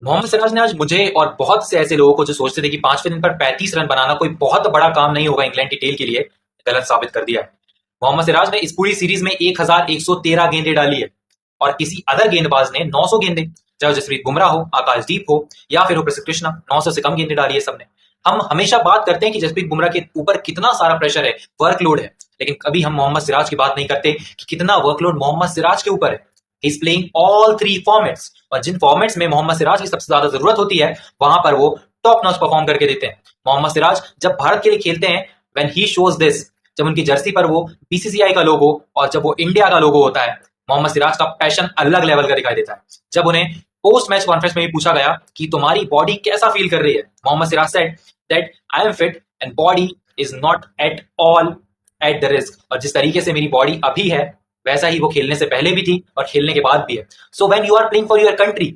मोहम्मद सिराज ने आज मुझे और बहुत से ऐसे लोगों को जो सोचते थे कि 5वें दिन पर 35 रन बनाना कोई बहुत बड़ा काम नहीं होगा इंग्लैंड की टेल के लिए, गलत साबित कर दिया है। मोहम्मद सिराज ने इस पूरी सीरीज में 1113 गेंदें डाली है और किसी अदर गेंदबाज ने 900 गेंदें, चाहे जसप्रीत बुमराह हो, आकाशदीप हो या फिर हो प्रसिद्ध कृष्णा, 900 से कम गेंदें डाली है सबने। हम हमेशा बात करते हैं कि जसप्रीत बुमराह के ऊपर कितना सारा प्रेशर है, वर्कलोड है, लेकिन कभी हम मोहम्मद सिराज की बात नहीं करते कि कितना वर्कलोड मोहम्मद सिराज के ऊपर है। He is playing all 3 formats और जिन फॉर्मेट्स में मोहम्मद सिराज की सबसे ज्यादा जरूरत होती है वहां पर वो टॉप नॉच परफॉर्म करके देते हैं। मोहम्मद सिराज जब भारत के लिए खेलते हैं, व्हेन ही शोज दिस, जब उनकी जर्सी पर वो बीसीसीआई का लोगो और जब वो इंडिया का लोगो होता है, मोहम्मद सिराज का पैशन अलग लेवल का दिखाई देता है। जब उन्हें पोस्ट मैच कॉन्फ्रेंस में भी पूछा गया कि तुम्हारी बॉडी कैसा फील कर रही है, Mohammed Siraj said that I am fit and body is not at all at the risk. और जिस तरीके से मेरी बॉडी अभी है वैसा ही वो खेलने से पहले भी थी और खेलने के बाद भी है। So when you are playing for your country,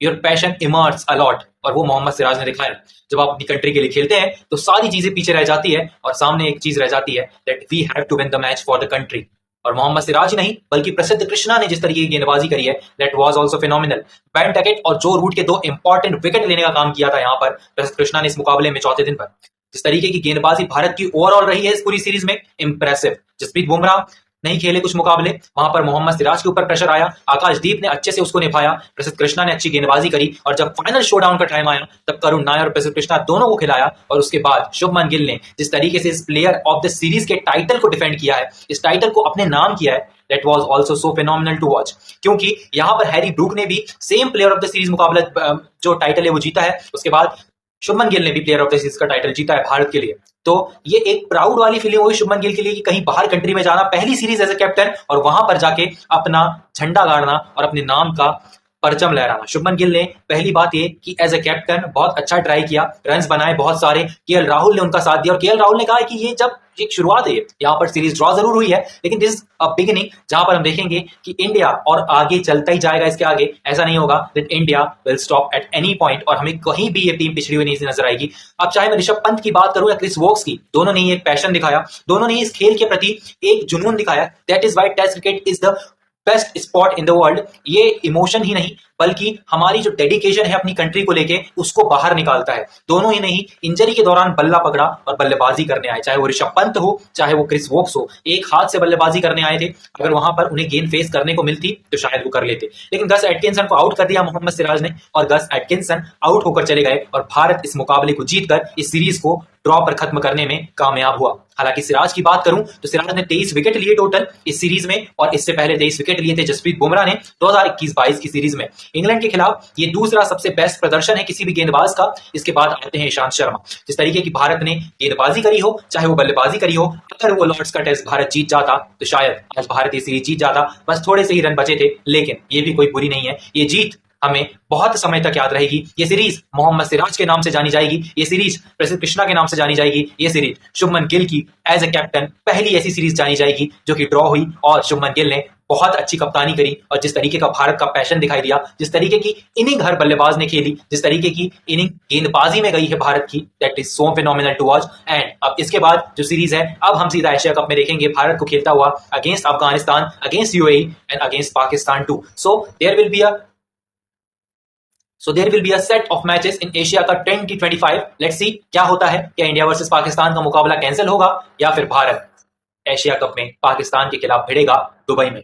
your passion emerge a lot, और वो मोहम्मद सिराज ने दिखाया। जब आप अपनी कंट्री के लिए खेलते हैं तो सारी चीजें पीछे रह जाती है और सामने एक चीज रह जाती है, that we have to win the match for the country. और मोहम्मद सिराज ही नहीं बल्कि प्रसिद्ध कृष्णा ने जिस तरीके की गेंदबाजी करी है, that was also phenomenal. Ben Duckett और जो रूट के 2 इंपॉर्टेंट विकेट लेने का काम किया था यहाँ पर प्रसिद्ध कृष्णा ने इस मुकाबले में चौथे दिन पर। जिस तरीके की गेंदबाजी भारत की ओवरऑल रही है इस पूरी सीरीज में, इंप्रेसिव। जसप्रीत बुमराह नहीं खेले कुछ मुकाबले, वहां पर मोहम्मद सिराज के ऊपर प्रेशर आया, आकाशदीप ने अच्छे से उसको निभाया, प्रसिद्ध कृष्णा ने अच्छी गेंदबाजी करी और जब फाइनल शोडाउन का टाइम आया तब करुण नायर और प्रसिद्ध कृष्णा दोनों को खिलाया। और उसके बाद शुभमन गिल ने जिस तरीके से इस प्लेयर ऑफ द सीरीज के टाइटल को डिफेंड किया है, इस टाइटल को अपने नाम किया है, that was also so phenomenal to watch. क्योंकि यहां पर हैरी ब्रूक ने भी same player of the series मुकाबला जो टाइटल है वो जीता है, उसके बाद शुभमन गिल ने भी प्लेयर ऑफ द सीरीज का टाइटल जीता है भारत के लिए। तो ये एक प्राउड वाली फीलिंग हुई शुभमन गिल के लिए कि कहीं बाहर कंट्री में जाना, पहली सीरीज एज ए कैप्टन, और वहां पर जाके अपना झंडा गाड़ना और अपने नाम का परचम लहराना। शुभमन गिल ने पहली बात ये कि एज ए कैप्टन बहुत अच्छा ट्राई किया, रन्स बनाए बहुत सारे, केएल राहुल ने उनका साथ दिया और केएल राहुल ने कहा कि ये जब एक शुरुआत है, यहाँ पर सीरीज ड्रॉ जरूर हुई है लेकिन दिस इज अ बिगिनिंग, जहां पर हम देखेंगे कि इंडिया और आगे चलता ही जाएगा। इसके आगे ऐसा नहीं होगा that India will stop at any point और हमें कहीं भी ये टीम पिछड़ी हुई नहीं नजर आएगी। अब चाहे मैं ऋषभ पंत की बात करूं या क्रिस वोक्स की, दोनों ने ही एक पैशन दिखाया, दोनों ने इस खेल के प्रति एक जुनून दिखाया। That is why test cricket is the best spot in the world. ये इमोशन ही नहीं बल्कि हमारी जो डेडिकेशन है अपनी कंट्री को लेके उसको बाहर निकालता है। दोनों ही नहीं इंजरी के दौरान बल्ला पकड़ा और बल्लेबाजी करने आए, चाहे वो ऋषभ पंत हो चाहे वो क्रिस वोक्स हो, एक हाथ से बल्लेबाजी करने आए थे। अगर वहां पर उन्हें गेंद फेस करने को मिलती तो शायद वो कर लेते, लेकिन गस एटकिंसन को आउट कर दिया मोहम्मद सिराज ने और गस एटकिंसन आउट होकर चले गए और भारत इस मुकाबले को जीतकर इस सीरीज को ड्रॉ पर खत्म करने में कामयाब हुआ। हालांकि सिराज की बात करूं तो सिराज ने 23 विकेट लिए टोटल इस सीरीज में और इससे पहले 23 विकेट लिए थे जसप्रीत बुमराह ने 2021-22 की सीरीज में। इंग्लैंड के खिलाफ ये दूसरा सबसे बेस्ट प्रदर्शन है किसी भी गेंदबाज का। इसके बाद आते हैं ईशांत शर्मा। जिस तरीके की भारत ने गेंदबाजी करी हो चाहे वो बल्लेबाजी करी हो, अगर वो लॉर्ड्स का टेस्ट भारत जीत जाता तो शायद आज भारत ये सीरीज जीत जाता। बस थोड़े से ही रन बचे थे, लेकिन ये भी कोई बुरी नहीं है। ये जीत हमें बहुत समय तक याद रहेगी। ये सीरीज मोहम्मद सिराज के नाम से जानी जाएगी, ये सीरीज प्रसिद्ध कृष्णा के नाम से जानी जाएगी, ये सीरीज शुभमन गिल की एज ए कैप्टन पहली ऐसी सीरीज जानी जाएगी जो कि ड्रॉ हुई और शुभमन गिल ने बहुत अच्छी कप्तानी करी और जिस तरीके का भारत का पैशन दिखाई दिया, जिस तरीके की इनिंग हर बल्लेबाज ने खेली, जिस तरीके की इनिंग गेंदबाजी में गई है भारत की, that is so phenomenal to watch. And अब इसके बाद जो सीरीज है, अब हम सीधा एशिया कप में देखेंगे भारत को खेलता हुआ against Afghanistan, against UAE and against Pakistan too. So there will be a set of matches in Asia का 2025। लेट्स सी क्या होता है। क्या इंडिया वर्सेस पाकिस्तान का मुकाबला कैंसिल होगा या फिर भारत एशिया कप में पाकिस्तान के खिलाफ भिड़ेगा दुबई में।